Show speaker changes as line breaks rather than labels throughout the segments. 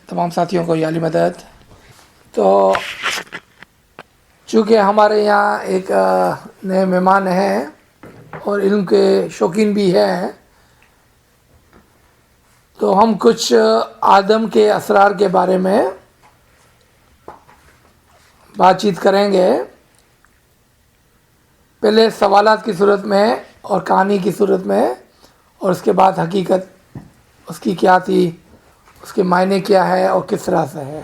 تمام ساتھیوں کو یالی مدد۔ تو چونکہ ہمارے یہاں ایک نئے مہمان ہیں اور علم کے شوقین بھی ہیں، تو ہم کچھ آدم کے اسرار کے بارے میں بات چیت کریں گے، پہلے سوالات کی صورت میں اور کہانی کی صورت میں، اور اس کے بعد حقیقت اس کی کیا تھی، اس کے معنی کیا ہے اور کس طرح سے ہے۔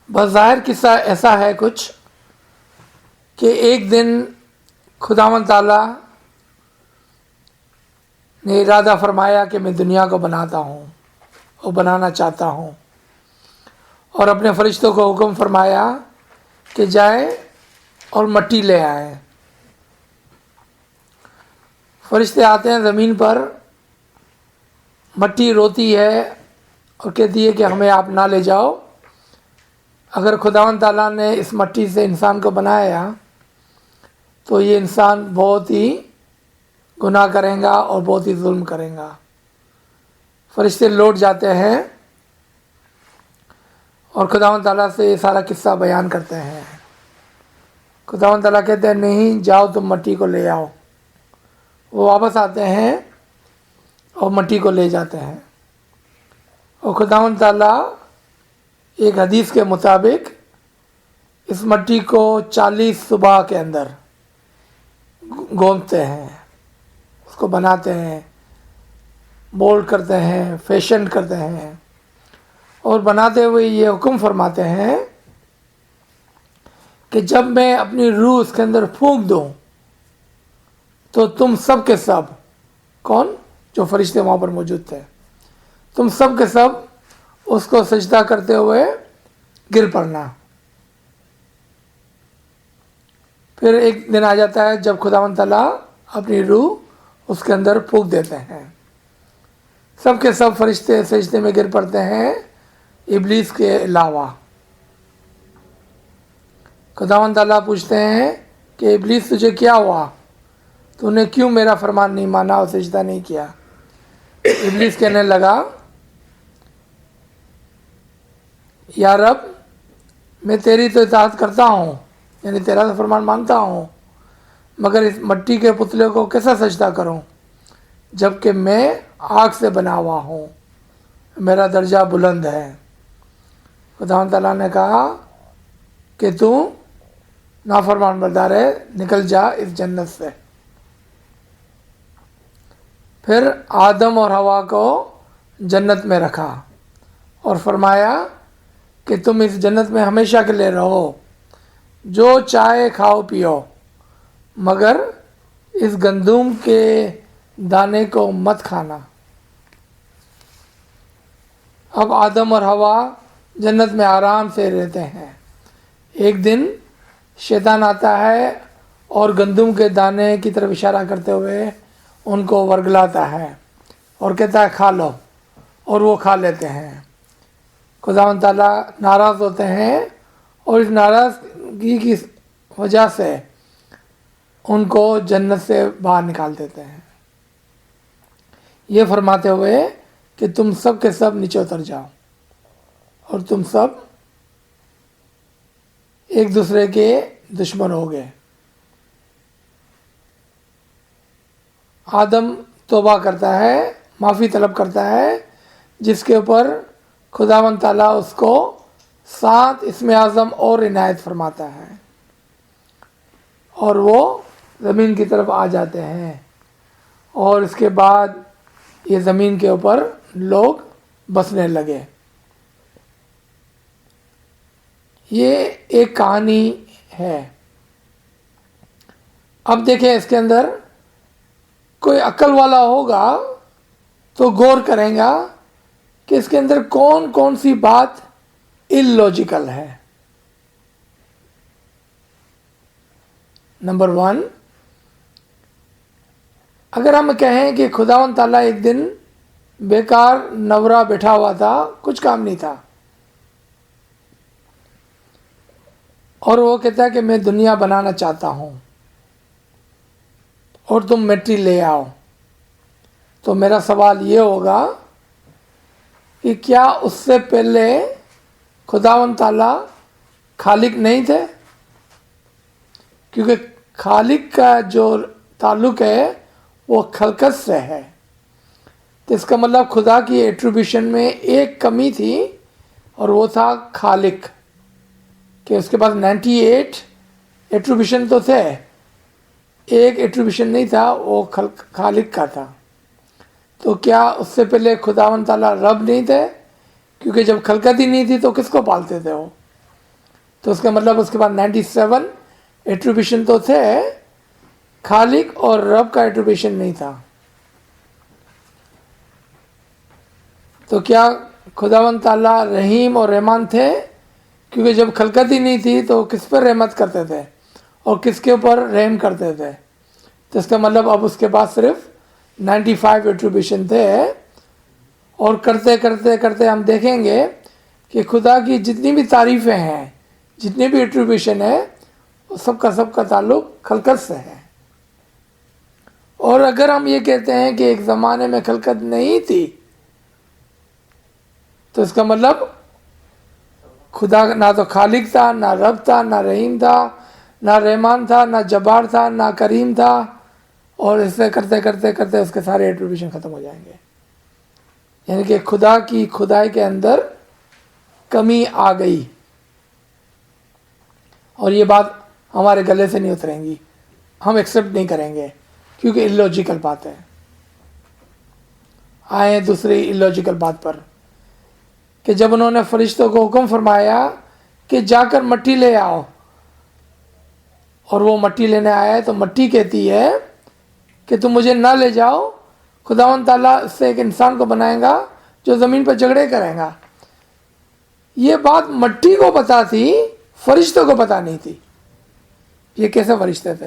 بظاہر قصہ ایسا ہے کچھ کہ ایک دن خداوند تعالیٰ نے ارادہ فرمایا کہ میں دنیا کو بناتا ہوں اور بنانا چاہتا ہوں، اور اپنے فرشتوں کو حکم فرمایا کہ جائیں اور مٹی لے آئیں۔ فرشتے آتے ہیں زمین پر، مٹی روتی ہے اور کہتی ہے کہ ہمیں آپ نہ لے جاؤ، اگر خداوند تعالیٰ نے اس مٹی سے انسان کو بنایا تو یہ انسان بہت ہی گناہ کرے گا اور بہت ہی ظلم کرے گا۔ فرشتے لوٹ جاتے ہیں اور خداوند تعالیٰ سے یہ سارا قصہ بیان کرتے ہیں۔ خداوند تعالیٰ کہتے ہیں نہیں، جاؤ تم مٹی کو لے آؤ۔ وہ واپس آتے ہیں اور مٹی کو لے جاتے ہیں، اور خداوند تعالیٰ ایک حدیث کے مطابق اس مٹی کو 40 صبح کے اندر گوندتے ہیں، اس کو بناتے ہیں، مولڈ کرتے ہیں، فیشن کرتے ہیں، اور بناتے ہوئے یہ حکم فرماتے ہیں کہ جب میں اپنی روح اس کے اندر پھونک دوں تو تم سب کے سب، کون؟ جو فرشتے وہاں پر موجود تھے، تم سب کے سب اس کو سجدہ کرتے ہوئے گر پڑنا۔ پھر ایک دن آ جاتا ہے جب خداوند تعالیٰ اپنی روح اس کے اندر پھونک دیتے ہیں، سب کے سب فرشتے سجدے میں گر پڑتے ہیں ابلیس کے علاوہ۔ خداوند تعالیٰ پوچھتے ہیں کہ ابلیس تجھے کیا ہوا، تو نے کیوں میرا فرمان نہیں مانا اور سجدہ نہیں کیا؟ ابلیس کہنے لگا یا رب، میں تیری تو اطاعت کرتا ہوں، یعنی تیرا تو فرمان مانتا ہوں، مگر اس مٹی کے پتلے کو کیسا سجدہ کروں جبکہ میں آگ سے بنا ہوا ہوں، میرا درجہ بلند ہے۔ خداوند تعالیٰ نے کہا کہ تو نافرمان بردار ہے، نکل جا اس جنت سے۔ پھر آدم اور حوا کو جنت میں رکھا اور فرمایا کہ تم اس جنت میں ہمیشہ کے لیے رہو، جو چاہے کھاؤ پیو، مگر اس گندم کے دانے کو مت کھانا۔ اب آدم اور حوا جنت میں آرام سے رہتے ہیں۔ ایک دن شیطان آتا ہے اور گندم کے دانے کی طرف اشارہ کرتے ہوئے ان کو ورگلاتا ہے اور کہتا ہے کھا لو، اور وہ کھا لیتے ہیں۔ خداوند تعالیٰ ناراض ہوتے ہیں اور اس ناراضگی کی وجہ سے ان کو جنت سے باہر نکال دیتے ہیں، یہ فرماتے ہوئے کہ تم سب کے سب نیچے اتر جاؤ اور تم سب ایک دوسرے کے دشمن ہو گئے۔ آدم توبہ کرتا ہے، معافی طلب کرتا ہے، جس کے اوپر خداوند تعالیٰ اس کو 7 اسم اعظم اور عنایت فرماتا ہے، اور وہ زمین کی طرف آ جاتے ہیں، اور اس کے بعد یہ زمین کے اوپر لوگ بسنے لگے۔ یہ ایک کہانی ہے۔ اب دیکھیں اس کے اندر کوئی عقل والا ہوگا تو غور کریں گا کہ اس کے اندر کون کون سی بات اللاجیکل ہے۔ نمبر 1، اگر ہم کہیں کہ خداوند تعالیٰ ایک دن بیکار نورا بیٹھا ہوا تھا، کچھ کام نہیں تھا، اور وہ کہتا ہے کہ میں دنیا بنانا چاہتا ہوں اور تم مٹی لے آؤ، تو میرا سوال یہ ہوگا کہ کیا اس سے پہلے خداوند تعالیٰ خالق نہیں تھے؟ کیونکہ خالق کا جو تعلق ہے وہ خلقت سے ہے، تو اس کا مطلب خدا کی ایٹریبیوشن میں ایک کمی تھی، اور وہ تھا خالق، کہ اس کے پاس 98 ایٹریبیوشن تو تھے، ایک ایٹریبیوشن نہیں تھا، وہ خالق کا تھا۔ تو کیا اس سے پہلے خداوند تعالیٰ رب نہیں تھے؟ کیونکہ جب خلقت ہی نہیں تھی تو کس کو پالتے تھے وہ؟ تو اس کا مطلب اس کے پاس 97 ایٹریبیوشن تو تھے، خالق اور رب کا ایٹریبیوشن نہیں تھا۔ تو کیا خداوند تعالیٰ رحیم اور رحمان تھے؟ کیونکہ جب خلقت ہی نہیں تھی تو کس پر رحمت کرتے تھے اور کس کے اوپر رحم کرتے تھے؟ تو اس کا مطلب اب اس کے پاس صرف 95 ایٹریبیوشن تھے، اور کرتے کرتے کرتے ہم دیکھیں گے کہ خدا کی جتنی بھی تعریفیں ہیں، جتنے بھی ایٹریبیوشن ہیں، وہ سب کا تعلق خلقت سے ہے۔ اور اگر ہم یہ کہتے ہیں کہ ایک زمانے میں خلقت نہیں تھی، تو اس کا مطلب خدا نہ تو خالق تھا، نہ رب تھا، نہ رحیم تھا، نہ رحمان تھا، نہ جبار تھا، نہ کریم تھا، اور اسے کرتے کرتے کرتے اس کے سارے ایٹریبیوشن ختم ہو جائیں گے۔ یعنی کہ خدا کی خدائی کے اندر کمی آ گئی، اور یہ بات ہمارے گلے سے نہیں اتریں گی، ہم ایکسیپٹ نہیں کریں گے، کیونکہ الوجیکل بات ہے۔ آئیں دوسری الوجیکل بات پر، کہ جب انہوں نے فرشتوں کو حکم فرمایا کہ جا کر مٹی لے آؤ، اور وہ مٹی لینے آیا ہے، تو مٹی کہتی ہے کہ تم مجھے نہ لے جاؤ، خداوند تعالیٰ اس سے ایک انسان کو بنائے گا جو زمین پر جھگڑے کرے گا۔ یہ بات مٹی کو پتا تھی، فرشتوں کو پتا نہیں تھی۔ یہ کیسے فرشتے تھے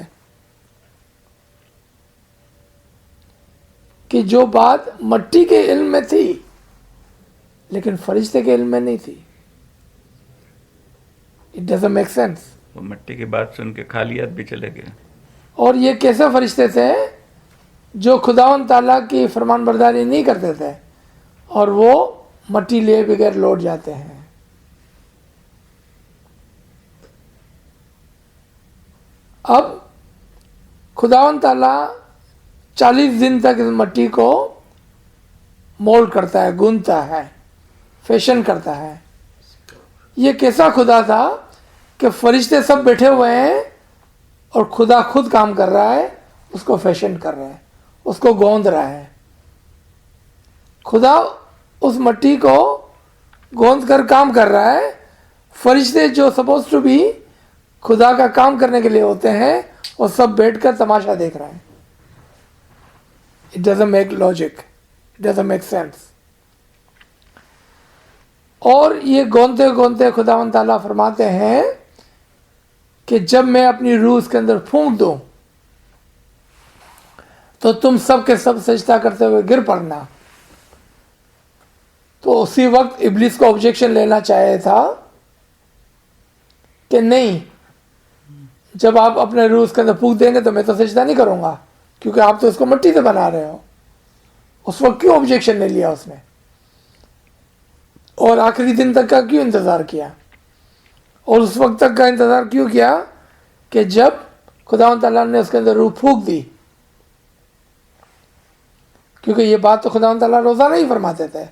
کہ جو بات مٹی کے علم میں تھی لیکن فرشتے کے علم میں نہیں تھی؟ It doesn't make sense۔
وہ مٹی کی بات سن کے خالیات بھی چلے گئے۔
اور یہ کیسے فرشتے تھے جو خداوند تعالیٰ کی فرمان برداری نہیں کرتے تھے، اور وہ مٹی لیے بغیر لوٹ جاتے ہیں؟ اب خداوند تعالیٰ 40 دن تک اس مٹی کو مولڈ کرتا ہے، گوندتا ہے، فیشن کرتا ہے۔ یہ کیسا خدا تھا کہ فرشتے سب بیٹھے ہوئے ہیں اور خدا خود کام کر رہا ہے، اس کو فیشن کر رہا ہے، اس کو گوند رہا ہے۔ خدا اس مٹی کو گوند کر کام کر رہا ہے، فرشتے جو سپوز ٹو بی خدا کا کام کرنے کے لیے ہوتے ہیں، وہ سب بیٹھ کر تماشا دیکھ رہے ہیں۔ It doesn't make logic, it doesn't make sense۔ اور یہ گونتے گونتے خداوند تعالیٰ فرماتے ہیں کہ جب میں اپنی روح اس کے اندر پھونک دوں تو تم سب کے سب سجدہ کرتے ہوئے گر پڑنا۔ تو اسی وقت ابلیس کو آبجیکشن لینا چاہے تھا کہ نہیں، جب آپ اپنے روح اس کے اندر پھونک دیں گے تو میں تو سجدہ نہیں کروں گا، کیونکہ آپ تو اس کو مٹی سے بنا رہے ہو۔ اس وقت کیوں آبجیکشن نہیں لیا اس نے؟ اور آخری دن تک کا کیوں انتظار کیا؟ اور اس وقت تک کا انتظار کیوں کیا کہ جب خداوند تعالیٰ نے اس کے اندر روح پھونک دی؟ کیونکہ یہ بات تو خداوند تعالیٰ روزانہ ہی فرماتے تھے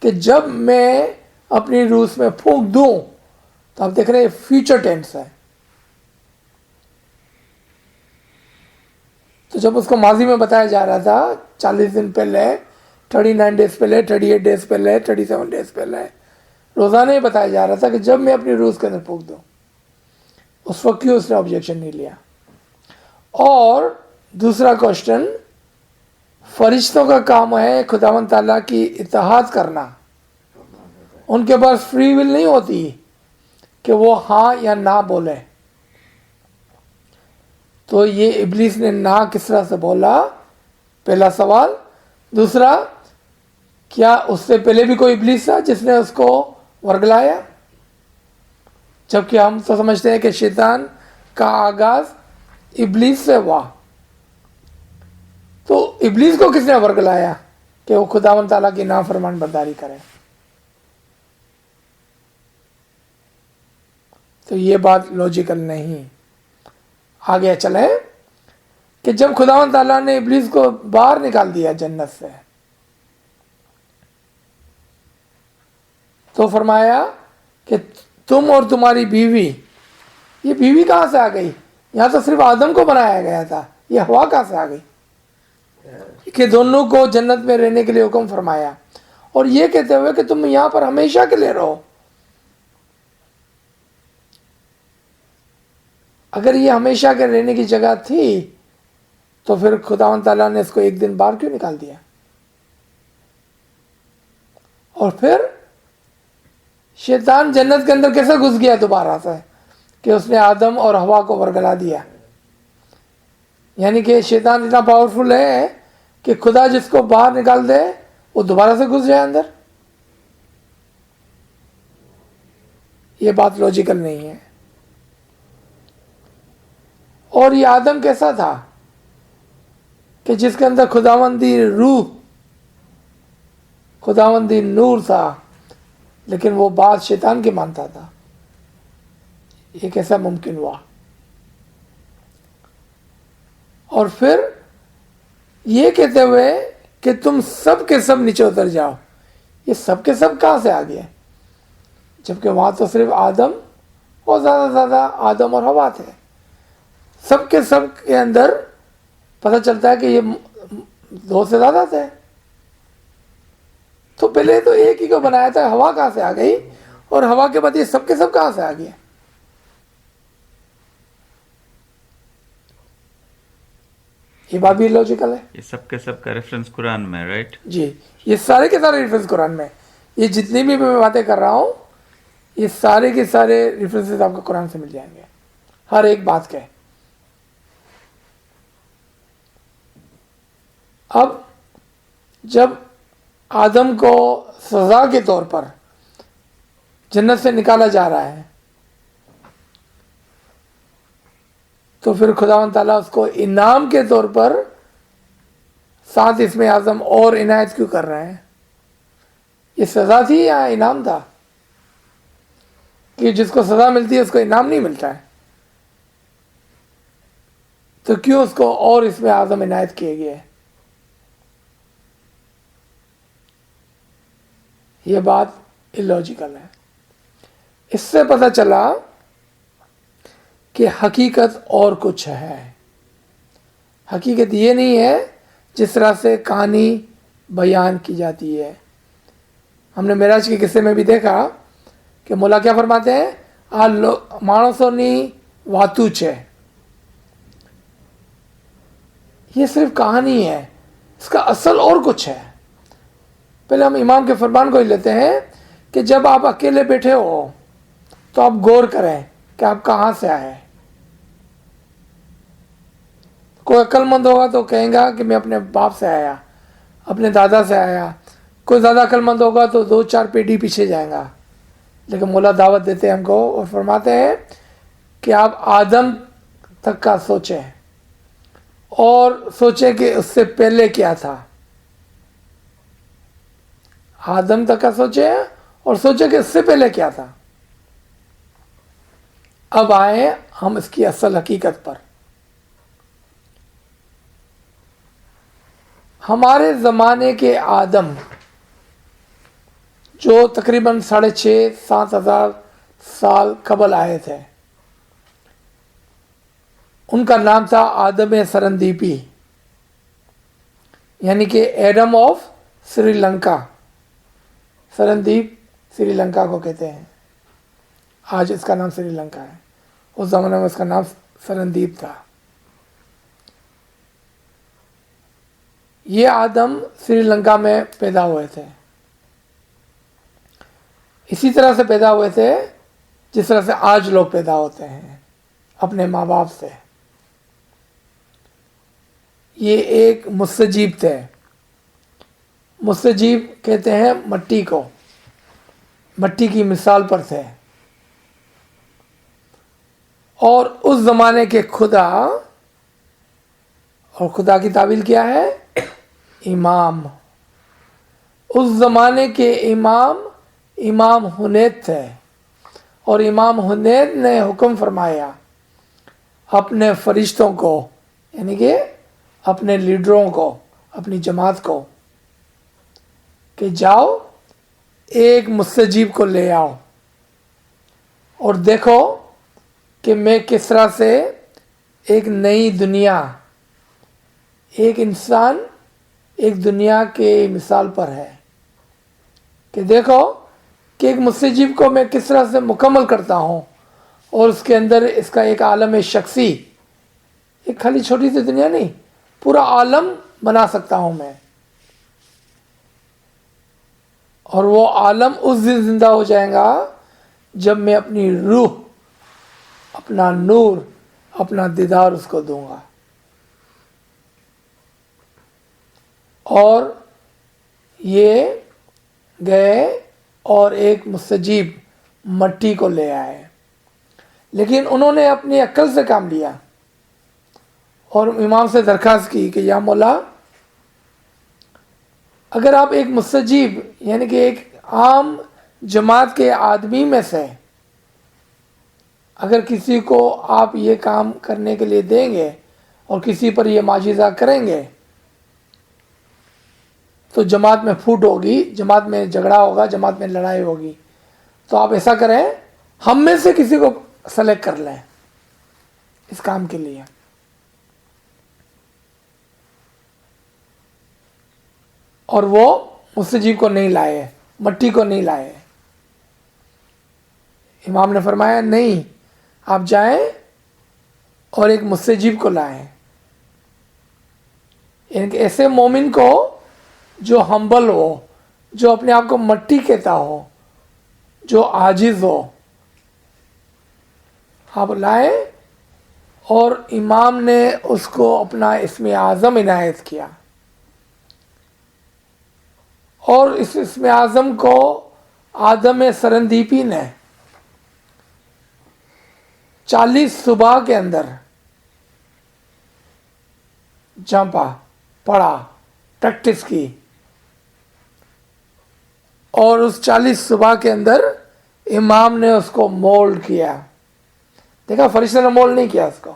کہ جب میں اپنی روح اس میں پھونک دوں، تو آپ دیکھ رہے ہیں فیوچر ٹینس ہے۔ تو جب اس کو ماضی میں بتایا جا رہا تھا 40 دن پہلے، 39 ڈیز پہلے، 38 ڈیز پہلے، 37 ڈیز پہلے، روزانہ ہی بتایا جا رہا تھا کہ جب میں اپنی روح کے اندر پھونک دوں، اس وقت کیوں اس نے آبجیکشن نہیں لیا؟ اور دوسرا کوشچن، فرشتوں کا کام ہے خداوند تعالیٰ کی اطاعت کرنا، ان کے پاس فری ول نہیں ہوتی کہ وہ ہاں یا نہ بولے۔ تو یہ ابلیس نے نہ کس طرح سے بولا؟ پہلا سوال۔ دوسرا، کیا اس سے پہلے بھی کوئی ابلیس تھا جس نے اس کو ورگلایا؟ جبکہ ہم تو سمجھتے ہیں کہ شیطان کا آغاز ابلیس سے ہوا۔ تو ابلیس کو کس نے ورگلایا کہ وہ خداوند تعالیٰ کی نافرمان برداری کرے؟ تو یہ بات لوجیکل نہیں. آگے چلیں کہ جب خداوند تعالیٰ نے ابلیس کو باہر نکال دیا جنت سے تو فرمایا کہ تم اور تمہاری بیوی. یہ بیوی کہاں سے آ گئی؟ یہاں تو صرف آدم کو بنایا گیا تھا، یہ ہوا کہاں سے آ گئی کہ دونوں کو جنت میں رہنے کے لیے حکم فرمایا، اور یہ کہتے ہوئے کہ تم یہاں پر ہمیشہ کے لیے رہو. اگر یہ ہمیشہ کے رہنے کی جگہ تھی تو پھر خداوند تعالیٰ نے اس کو ایک دن باہر کیوں نکال دیا؟ اور پھر شیطان جنت کے اندر کیسے گھس گیا دوبارہ سے کہ اس نے آدم اور ہوا کو ورگلا دیا. یعنی کہ شیطان اتنا پاورفل ہے کہ خدا جس کو باہر نکال دے وہ دوبارہ سے گھس جائے اندر. یہ بات لوجیکل نہیں ہے. اور یہ آدم کیسا تھا کہ جس کے اندر خداوندی روح، خداوندی نور تھا، لیکن وہ بات شیطان کی مانتا تھا. یہ کیسا ممکن ہوا؟ اور پھر یہ کہتے ہوئے کہ تم سب کے سب نیچے اتر جاؤ. یہ سب کے سب کہاں سے آ گئے؟ جبکہ وہاں تو صرف آدم اور زیادہ سے زیادہ آدم اور ہوا تھے. سب کے سب کے اندر پتہ چلتا ہے کہ یہ دو سے زیادہ تھے. تو پہلے تو ایک ہی کو بنایا تھا، ہوا کہاں سے آ گئی؟ اور ہوا کے بعد یہ سب کے سب کہاں سے آ گئے؟ یہ بات بھی لوجیکل ہے.
یہ سب کے سب کا ریفرنس قرآن میں، رائٹ؟
جی، یہ سارے کے سارے ریفرنس قرآن میں. یہ جتنی بھی میں باتیں کر رہا ہوں یہ سارے کے سارے ریفرنسز آپ کو قرآن سے مل جائیں گے، ہر ایک بات کے. اب جب آدم کو سزا کے طور پر جنت سے نکالا جا رہا ہے تو پھر خداوند تعالیٰ اس کو انعام کے طور پر 7 اسم اعظم اور عنایت کیوں کر رہے ہیں؟ یہ سزا تھی یا انعام تھا؟ کہ جس کو سزا ملتی ہے اس کو انعام نہیں ملتا ہے، تو کیوں اس کو اور اسم اعظم عنایت کیے گئے؟ یہ بات الوجیکل ہے. اس سے پتہ چلا کہ حقیقت اور کچھ ہے. حقیقت یہ نہیں ہے جس طرح سے کہانی بیان کی جاتی ہے. ہم نے معراج کے قصے میں بھی دیکھا کہ مولا کیا فرماتے ہیں؟ مانسونی واتوچ ہے. یہ صرف کہانی ہے، اس کا اصل اور کچھ ہے. پہلے ہم امام کے فرمان کو ہی لیتے ہیں کہ جب آپ اکیلے بیٹھے ہو تو آپ غور کریں کہ آپ کہاں سے آئے. کوئی عقل مند ہوگا تو کہیں گا کہ میں اپنے باپ سے آیا، اپنے دادا سے آیا. کوئی زیادہ عقل مند ہوگا تو 2-4 پیڑھی پیچھے جائیں گا. لیکن مولا دعوت دیتے ہیں ہم کو اور فرماتے ہیں کہ آپ آدم تک کا سوچیں اور سوچیں کہ اس سے پہلے کیا تھا. آدم تک کا سوچیں اور سوچیں کہ اس سے پہلے کیا تھا. اب آئیں ہم اس کی اصل حقیقت پر. ہمارے زمانے کے آدم جو تقریباً 6,500-7 ہزار سال قبل آئے تھے، ان کا نام تھا آدم سرندیپی، یعنی کہ ایڈم آف سری لنکا. سرندیپ سری لنکا کو کہتے ہیں. آج اس کا نام سری لنکا ہے، اس زمانے میں اس کا نام سرندیپ تھا. یہ آدم سری لنکا میں پیدا ہوئے تھے. اسی طرح سے پیدا ہوئے تھے جس طرح سے آج لوگ پیدا ہوتے ہیں اپنے ماں باپ سے. یہ ایک مستجیب تھے. مستجیب کہتے ہیں مٹی کو، مٹی کی مثال پر تھے. اور اس زمانے کے خدا، اور خدا کی تعبیر کیا ہے؟ امام. اس زمانے کے امام حنیت تھے، اور امام حنید نے حکم فرمایا اپنے فرشتوں کو، یعنی کہ اپنے لیڈروں کو، اپنی جماعت کو، کہ جاؤ ایک مستجیب کو لے آؤ اور دیکھو کہ میں کس طرح سے ایک نئی دنیا، ایک انسان ایک دنیا کے مثال پر ہے، کہ دیکھو کہ ایک مستجیب کو میں کس طرح سے مکمل کرتا ہوں اور اس کے اندر اس کا ایک عالم شخصی، ایک خالی چھوٹی سی دنیا نہیں، پورا عالم بنا سکتا ہوں میں، اور وہ عالم اس دن زندہ ہو جائے گا جب میں اپنی روح، اپنا نور، اپنا دیدار اس کو دوں گا۔ اور یہ گئے اور ایک مستجیب مٹی کو لے آئے، لیکن انہوں نے اپنی عقل سے کام لیا اور امام سے درخواست کی کہ یا مولا، اگر آپ ایک مستجیب، یعنی کہ ایک عام جماعت کے آدمی میں سے اگر کسی کو آپ یہ کام کرنے کے لیے دیں گے اور کسی پر یہ معجزہ کریں گے تو جماعت میں پھوٹ ہوگی، جماعت میں جھگڑا ہوگا، جماعت میں لڑائی ہوگی، تو آپ ایسا کریں ہم میں سے کسی کو سلیکٹ کر لیں اس کام کے لیے۔ اور وہ مستجیب کو نہیں لائے، مٹی کو نہیں لائے۔ امام نے فرمایا نہیں، آپ جائیں اور ایک مستجیب کو لائیں، یعنی کہ ایسے مومن کو جو ہمبل ہو، جو اپنے آپ کو مٹی کہتا ہو، جو عاجز ہو، آپ لائیں۔ اور امام نے اس کو اپنا اسم اعظم عنایت کیا، اور اس اسم اعظم کو آدم سرندیپی نے 40 صبح کے اندر جھانپا، پڑھا، پریکٹس کی، اور اس 40 صبح کے اندر امام نے اس کو مولڈ کیا۔ دیکھا، فرشتے نے مولڈ نہیں کیا اس کو۔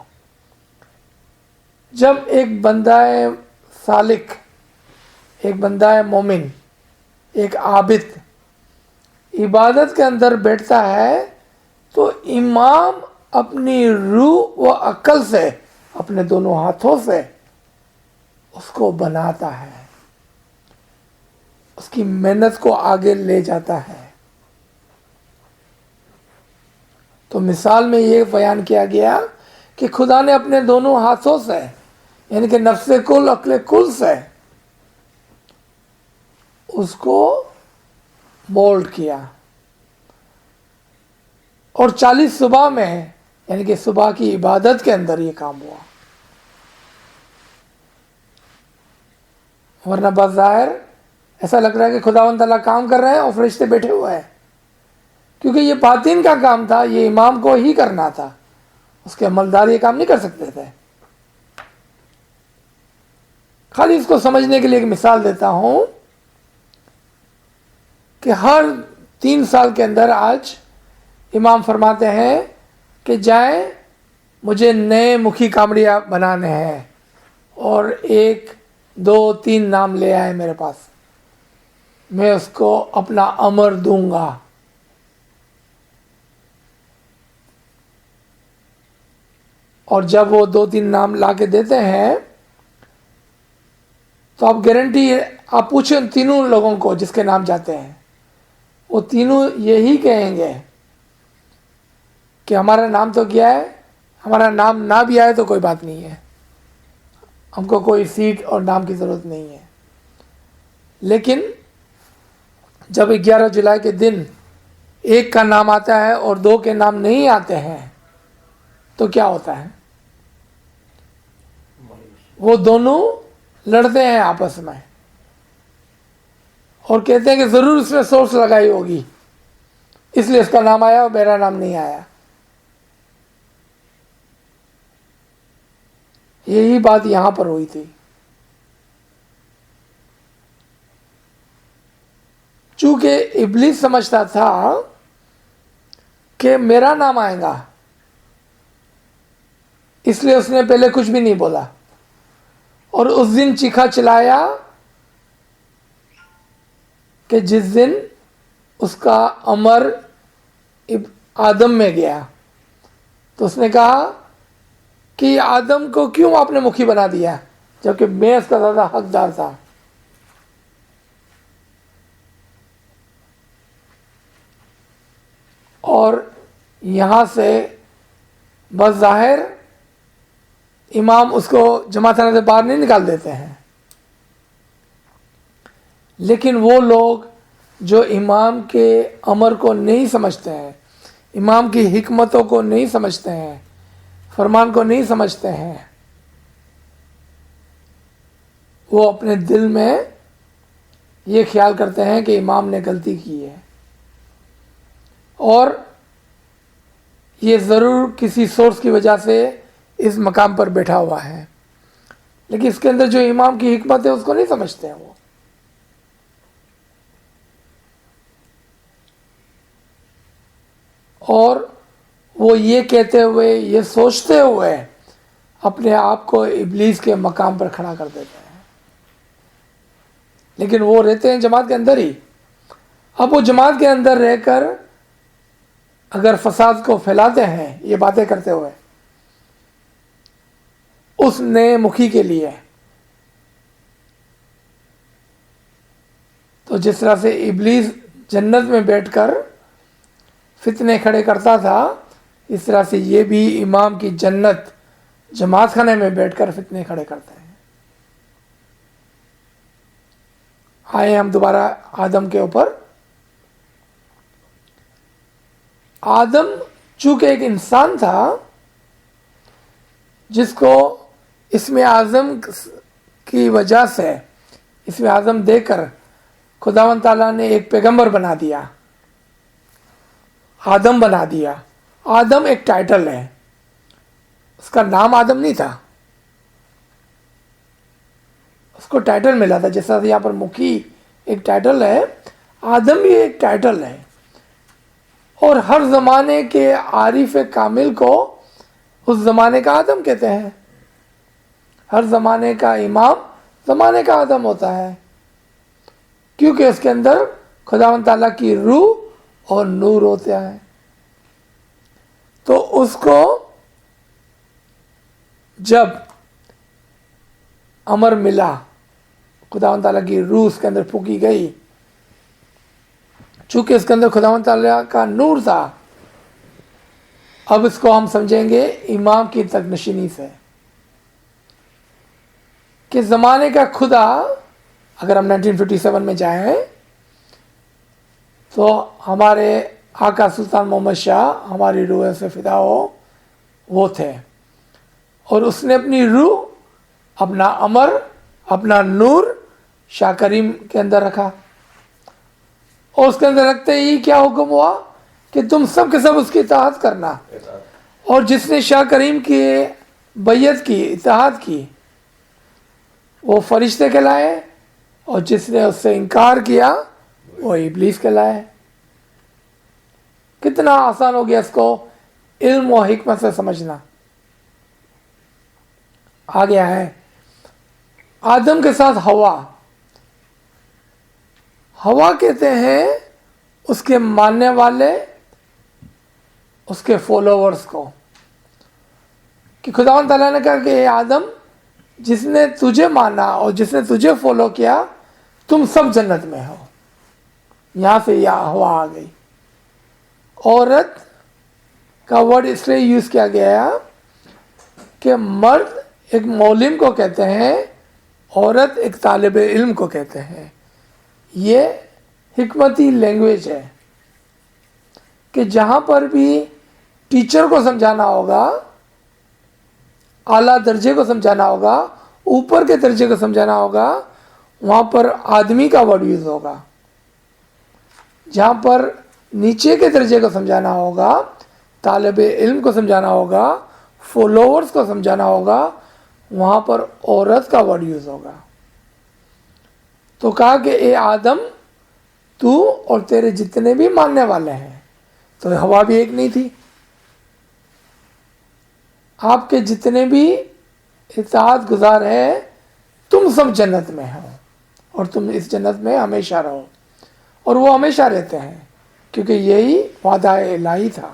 جب ایک بندہ سالک، ایک بندہ مومن، ایک عابد عبادت کے اندر بیٹھتا ہے تو امام اپنی روح و عقل سے، اپنے دونوں ہاتھوں سے اس کو بناتا ہے، اس کی محنت کو آگے لے جاتا ہے۔ تو مثال میں یہ بیان کیا گیا کہ خدا نے اپنے دونوں ہاتھوں سے، یعنی کہ نفس کل، عقل کل سے اس کو مولڈ کیا، اور 40 صبح میں، یعنی کہ صبح کی عبادت کے اندر یہ کام ہوا۔ ورنہ بظاہر ایسا لگ رہا ہے کہ خداوند تعالیٰ کام کر رہے ہیں اور فرشتے بیٹھے ہوئے ہیں، کیونکہ یہ باطن کا کام تھا، یہ امام کو ہی کرنا تھا، اس کے عملدار یہ کام نہیں کر سکتے تھے۔ خالی اس کو سمجھنے کے لیے ایک مثال دیتا ہوں کہ ہر 3 سال کے اندر آج امام فرماتے ہیں کہ جائیں، مجھے نئے مکھی کامڑیاں بنانے ہیں، اور 1 2 3 نام لے آئے میرے پاس، میں اس کو اپنا امر دوں گا۔ اور جب وہ 2 3 نام لا کے دیتے ہیں تو آپ گارنٹی، آپ پوچھیں ان تینوں لوگوں کو جس کے نام جاتے ہیں، وہ تینوں یہی کہیں گے کہ ہمارا نام تو کیا ہے، ہمارا نام نہ بھی آئے تو کوئی بات نہیں ہے، ہم کو کوئی سیٹ اور نام کی ضرورت نہیں ہے۔ لیکن جب 11 جولائی کے دن 1 کا نام آتا ہے اور 2 کے نام نہیں آتے ہیں تو کیا ہوتا ہے؟ وہ دونوں لڑتے ہیں آپس میں اور کہتے ہیں کہ ضرور اس نے سورس لگائی ہوگی، اس لیے اس کا نام آیا اور میرا نام نہیں آیا۔ یہی بات یہاں پر ہوئی تھی۔ چونکہ ابلیس سمجھتا تھا کہ میرا نام آئے گا، اس لیے اس نے پہلے کچھ بھی نہیں بولا، اور اس دن چیخا چلایا کہ جس دن اس کا امر آدم میں گیا، تو اس نے کہا کہ آدم کو کیوں آپ نے مکھی بنا دیا جبکہ میں اس کا زیادہ حقدار تھا. اور یہاں سے بظاہر امام اس کو جماعت خانے سے باہر نہیں نکال دیتے ہیں، لیکن وہ لوگ جو امام کے امر کو نہیں سمجھتے ہیں، امام کی حکمتوں کو نہیں سمجھتے ہیں، فرمان کو نہیں سمجھتے ہیں، وہ اپنے دل میں یہ خیال کرتے ہیں کہ امام نے غلطی کی ہے، اور یہ ضرور کسی سورس کی وجہ سے اس مقام پر بیٹھا ہوا ہے، لیکن اس کے اندر جو امام کی حکمت ہے اس کو نہیں سمجھتے ہیں وہ. اور وہ یہ کہتے ہوئے، یہ سوچتے ہوئے اپنے آپ کو ابلیس کے مقام پر کھڑا کر دیتے ہیں، لیکن وہ رہتے ہیں جماعت کے اندر ہی. اب وہ جماعت کے اندر رہ کر اگر فساد کو پھیلاتے ہیں یہ باتیں کرتے ہوئے اس نئے مکھی کے لیے، تو جس طرح سے ابلیس جنت میں بیٹھ کر فتنے کھڑے کرتا تھا، اس طرح سے یہ بھی امام کی جنت جماعت خانے میں بیٹھ کر فتنے کھڑے کرتے ہیں. آئے ہم دوبارہ آدم کے اوپر. آدم چونکہ ایک انسان تھا جس کو اسم اعظم کی وجہ سے، اسم اعظم دے کر خداوند تعالیٰ نے ایک پیغمبر بنا دیا، آدم بنا دیا. آدم ایک ٹائٹل ہے، اس کا نام آدم نہیں تھا، اس کو ٹائٹل ملا تھا. جیسا یہاں پر مکھی ایک ٹائٹل ہے، آدم بھی ایک ٹائٹل ہے. اور ہر زمانے کے عارف کامل کو اس زمانے کا آدم کہتے ہیں. ہر زمانے کا امام زمانے کا آدم ہوتا ہے، کیونکہ اس کے اندر خداوند تعالیٰ کی روح اور نور ہوتا ہے. تو اس کو جب امر ملا، خداوند تعالیٰ کی روح اس کے اندر پھونکی گئی، چونکہ اس کے اندر خداوند تعالیٰ کا نور تھا. اب اس کو ہم سمجھیں گے امام کی تک نشینی سے کہ زمانے کا خدا. اگر ہم 1957 میں جائیں تو ہمارے آقا سلطان محمد شاہ، ہماری روح سے فدا ہو، وہ تھے، اور اس نے اپنی روح، اپنا امر، اپنا نور شاہ کریم کے اندر رکھا. اور اس کے اندر رکھتے ہی کیا حکم ہوا کہ تم سب کے سب اس کی اطاعت کرنا. اور جس نے شاہ کریم کی بیعت کی، اطاعت کی، وہ فرشتے کہلائے، اور جس نے اس سے انکار کیا وہ ابلیس کہلائے. کتنا آسان ہو گیا اس کو علم و حکمت سے سمجھنا. آ گیا ہے آدم کے ساتھ ہوا. ہوا کہتے ہیں اس کے ماننے والے، اس کے فالوورز کو، کہ خداوند تعالیٰ نے کہا کہ اے آدم، جس نے تجھے مانا اور جس نے تجھے فالو کیا تم سب جنت میں ہو. یہاں سے یہ ہوا آ گئی. عورت کا ورڈ اس لیے یوز کیا گیا کہ مرد ایک معلم کو کہتے ہیں، عورت ایک طالب علم کو کہتے ہیں. یہ حکمتی لینگویج ہے کہ جہاں پر بھی ٹیچر کو سمجھانا ہوگا، اعلیٰ درجے کو سمجھانا ہوگا، اوپر کے درجے کو سمجھانا ہوگا، وہاں پر آدمی کا ورڈ یوز ہوگا. جہاں پر نیچے کے درجے کو سمجھانا ہوگا، طالب علم کو سمجھانا ہوگا، فالوورز کو سمجھانا ہوگا، وہاں پر عورت کا ورڈ یوز ہوگا. تو کہا کہ اے آدم، تو اور تیرے جتنے بھی ماننے والے ہیں، تو ہوا بھی ایک نہیں تھی. آپ کے جتنے بھی اطاعت گزار ہیں تم سب جنت میں ہو اور تم اس جنت میں ہمیشہ رہو, اور وہ ہمیشہ رہتے ہیں کیونکہ یہی وعدہ الہی تھا.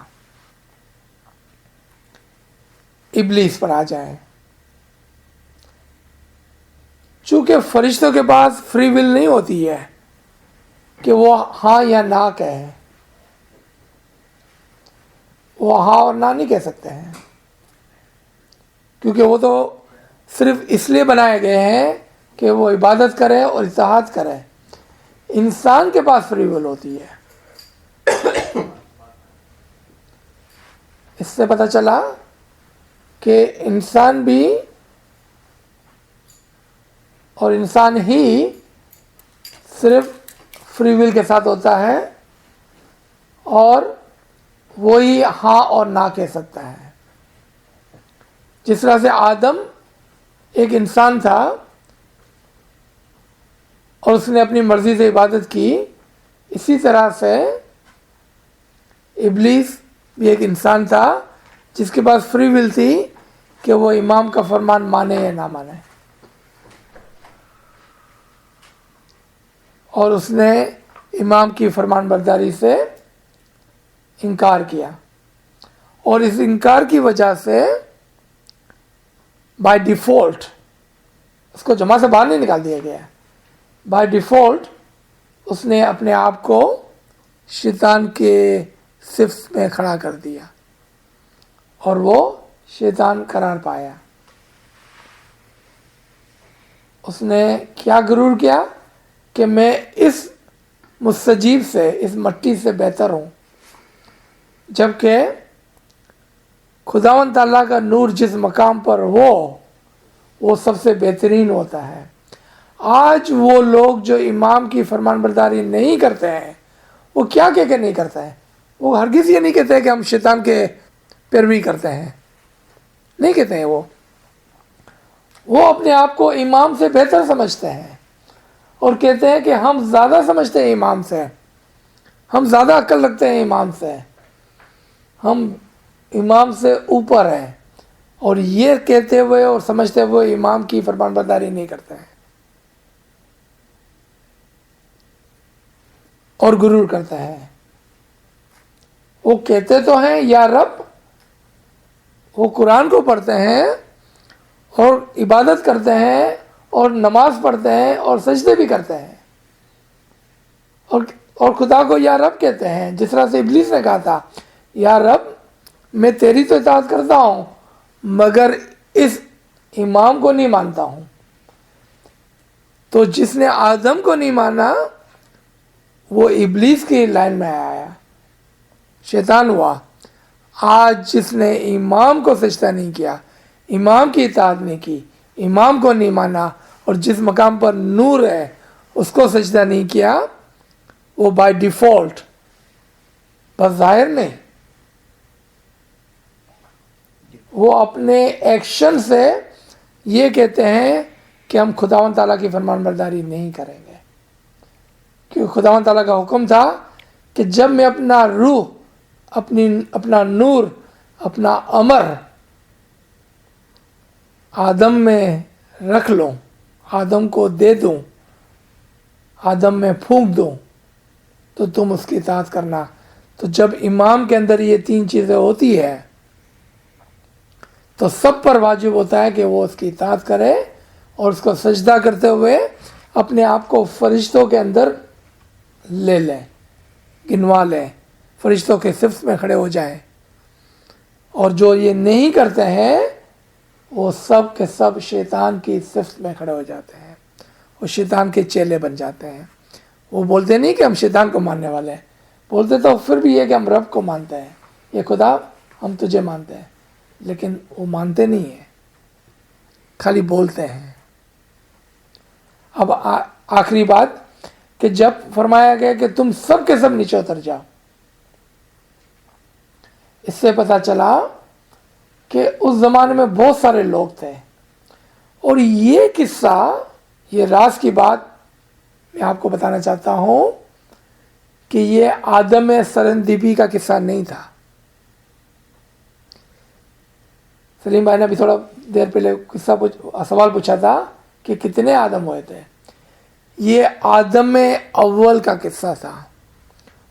ابلیس پر آ جائیں. چونکہ فرشتوں کے پاس فری ول نہیں ہوتی ہے کہ وہ ہاں یا نہ کہیں, وہ ہاں اور نہ نہیں کہہ سکتے ہیں, کیونکہ وہ تو صرف اس لیے بنائے گئے ہیں کہ وہ عبادت کرے اور اطاعت کرے. انسان کے پاس فری ول ہوتی ہے. اس سے پتہ چلا کہ انسان بھی اور انسان ہی صرف فری ول کے ساتھ ہوتا ہے اور وہی ہاں اور نہ کہہ سکتا ہے. جس طرح سے آدم ایک انسان تھا اور اس نے اپنی مرضی سے عبادت کی, اسی طرح سے ابلیس بھی ایک انسان تھا جس کے پاس فری ول تھی کہ وہ امام کا فرمان مانے یا نہ مانے, اور اس نے امام کی فرمان برداری سے انکار کیا, اور اس انکار کی وجہ سے بائی ڈیفالٹ اس کو جماعت سے باہر نہیں نکال دیا گیا. بائی ڈیفالٹ اس نے اپنے آپ کو شیطان کے صفت میں کھڑا کر دیا اور وہ شیطان قرار پایا. اس نے کیا غرور کیا کہ میں اس مستجیب سے, اس مٹی سے بہتر ہوں, جبکہ خداوند تعالیٰ کا نور جس مقام پر ہو وہ سب سے بہترین ہوتا ہے. آج وہ لوگ جو امام کی فرمان برداری نہیں کرتے ہیں وہ کیا کہہ کے نہیں کرتے ہیں؟ وہ ہرگز یہ نہیں کہتے ہیں کہ ہم شیطان کے پیروی کرتے ہیں, نہیں کہتے ہیں. وہ اپنے آپ کو امام سے بہتر سمجھتے ہیں اور کہتے ہیں کہ ہم زیادہ سمجھتے ہیں امام سے, ہم زیادہ عقل رکھتے ہیں امام سے, ہم امام سے اوپر ہیں, اور یہ کہتے ہوئے اور سمجھتے ہوئے امام کی فرمان برداری نہیں کرتے ہیں اور غرور کرتے ہیں. وہ کہتے تو ہیں یا رب, وہ قرآن کو پڑھتے ہیں اور عبادت کرتے ہیں اور نماز پڑھتے ہیں اور سجدے بھی کرتے ہیں, اور خدا کو یا رب کہتے ہیں, جس طرح سے ابلیس نے کہا تھا یا رب میں تیری تو اطاعت کرتا ہوں مگر اس امام کو نہیں مانتا ہوں. تو جس نے آدم کو نہیں مانا وہ ابلیس کی لائن میں آیا, شیطان ہوا. آج جس نے امام کو سجدہ نہیں کیا, امام کی اطاعت نہیں کی, امام کو نہیں مانا, اور جس مقام پر نور ہے اس کو سجدہ نہیں کیا, وہ بائی ڈیفالٹ, بس ظاہر نہیں, وہ اپنے ایکشن سے یہ کہتے ہیں کہ ہم خداوند تعالیٰ کی فرمان برداری نہیں کریں گے, کیونکہ خداوند تعالیٰ کا حکم تھا کہ جب میں اپنا روح, اپنا نور, اپنا امر آدم میں رکھ لوں, آدم کو دے دوں, آدم میں پھونک دوں, تو تم اس کی اطاعت کرنا. تو جب امام کے اندر یہ تین چیزیں ہوتی ہے تو سب پر واجب ہوتا ہے کہ وہ اس کی اطاعت کرے اور اس کو سجدہ کرتے ہوئے اپنے آپ کو فرشتوں کے اندر لے لیں, گنوا لیں, فرشتوں کے صف میں کھڑے ہو جائیں. اور جو یہ نہیں کرتے ہیں وہ سب کے سب شیطان کی صف میں کھڑے ہو جاتے ہیں, وہ شیطان کے چیلے بن جاتے ہیں. وہ بولتے نہیں کہ ہم شیطان کو ماننے والے ہیں, بولتے تو پھر بھی یہ کہ ہم رب کو مانتے ہیں, یہ خدا ہم تجھے مانتے ہیں, لیکن وہ مانتے نہیں ہیں, خالی بولتے ہیں. اب آخری بات کہ جب فرمایا گیا کہ تم سب کے سب نیچے اتر جاؤ, اس سے پتہ چلا کہ اس زمانے میں بہت سارے لوگ تھے. اور یہ قصہ, یہ راز کی بات میں آپ کو بتانا چاہتا ہوں کہ یہ آدم سرندیبی کا قصہ نہیں تھا. سلیم بھائی نے ابھی تھوڑا دیر پہلے سوال پوچھا تھا کہ کتنے آدم ہوئے تھے. یہ آدم اول کا قصہ تھا.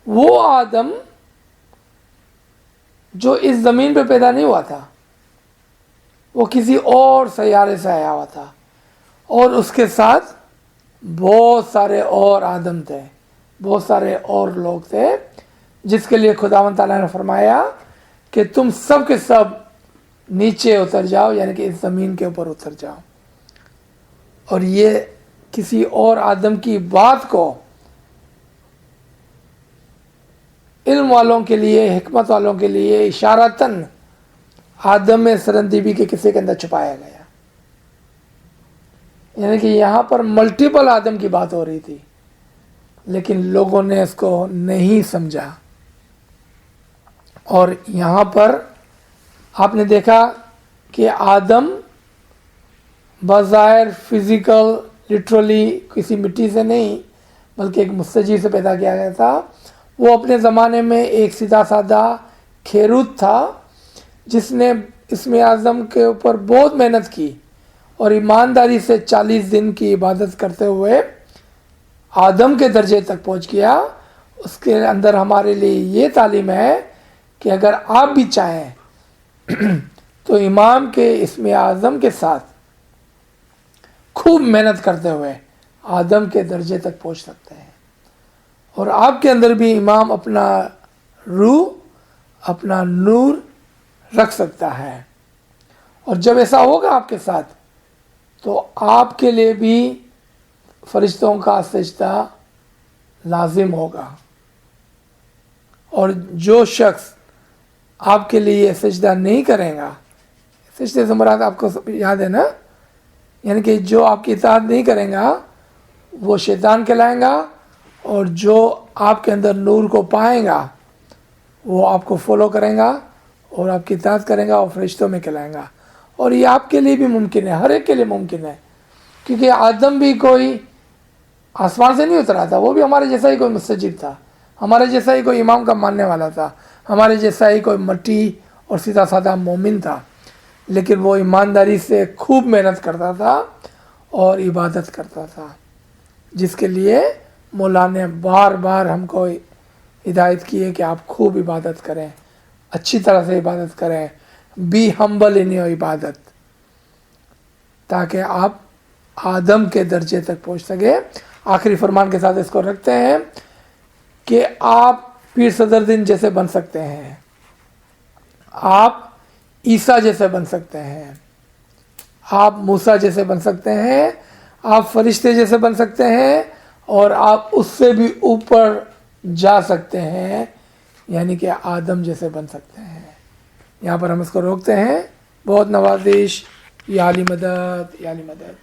وہ آدم جو اس زمین پہ پیدا نہیں ہوا تھا, وہ کسی اور سیارے سے آیا ہوا تھا, اور اس کے ساتھ بہت سارے اور آدم تھے, بہت سارے اور لوگ تھے, جس کے لیے خداوند تعالیٰ نے فرمایا کہ تم سب کے سب نیچے اتر جاؤ, یعنی کہ اس زمین کے اوپر اتر جاؤ. اور یہ کسی اور آدم کی بات کو علم والوں کے لیے, حکمت والوں کے لیے اشارتاً آدم سرندیبی کے قصے کے اندر چھپایا گیا. یعنی کہ یہاں پر ملٹیپل آدم کی بات ہو رہی تھی, لیکن لوگوں نے اس کو نہیں سمجھا. اور یہاں پر آپ نے دیکھا کہ آدم بظاہر فزیکل لٹرلی کسی مٹی سے نہیں بلکہ ایک مستجی سے پیدا کیا گیا تھا. وہ اپنے زمانے میں ایک سیدھا سادہ کھیروت تھا جس نے اسم اعظم کے اوپر بہت محنت کی اور ایمانداری سے 40 دن کی عبادت کرتے ہوئے آدم کے درجے تک پہنچ گیا. اس کے اندر ہمارے لیے یہ تعلیم ہے کہ اگر آپ بھی چاہیں تو امام کے اسم اعظم کے ساتھ خوب محنت کرتے ہوئے آدم کے درجے تک پہنچ سکتے ہیں. اور آپ کے اندر بھی امام اپنا روح, اپنا نور رکھ سکتا ہے. اور جب ایسا ہوگا آپ کے ساتھ تو آپ کے لیے بھی فرشتوں کا سجدہ لازم ہوگا. اور جو شخص آپ کے لیے سجدہ نہیں کرے گا, سجدے سے مراد آپ کو یاد ہے نا, یعنی کہ جو آپ کی اطاعت نہیں کرے گا وہ شیطان کہلائے گا, اور جو آپ کے اندر نور کو پائے گا وہ آپ کو فالو کرے گا اور آپ کی اطاعت کرے گا اور فرشتوں میں کہلائے گا. اور یہ آپ کے لیے بھی ممکن ہے, ہر ایک کے لیے ممکن ہے, کیونکہ آدم بھی کوئی آسمان سے نہیں اترا تھا, وہ بھی ہمارے جیسا ہی کوئی مستجیب تھا, ہمارے جیسا ہی کوئی امام کا ماننے والا تھا, ہمارے جیسا ہی کوئی مٹی اور سیدھا سادہ مومن تھا. لیکن وہ ایمانداری سے خوب محنت کرتا تھا اور عبادت کرتا تھا, جس کے لیے مولا نے بار بار ہم کو ہدایت کی ہے کہ آپ خوب عبادت کریں, اچھی طرح سے عبادت کریں, بی ہمبل ان یور عبادت, تاکہ آپ آدم کے درجے تک پہنچ سکے. آخری فرمان کے ساتھ اس کو رکھتے ہیں کہ آپ پیر صدر دین جیسے بن سکتے ہیں, آپ عیسیٰ جیسے بن سکتے ہیں, آپ موسیٰ جیسے بن سکتے ہیں, آپ فرشتے جیسے بن سکتے ہیں, اور آپ اس سے بھی اوپر جا سکتے ہیں, یعنی کہ آدم جیسے بن سکتے ہیں. یہاں پر ہم اس کو روکتے ہیں. بہت نوازش. یا علی مدد, یا علی مدد.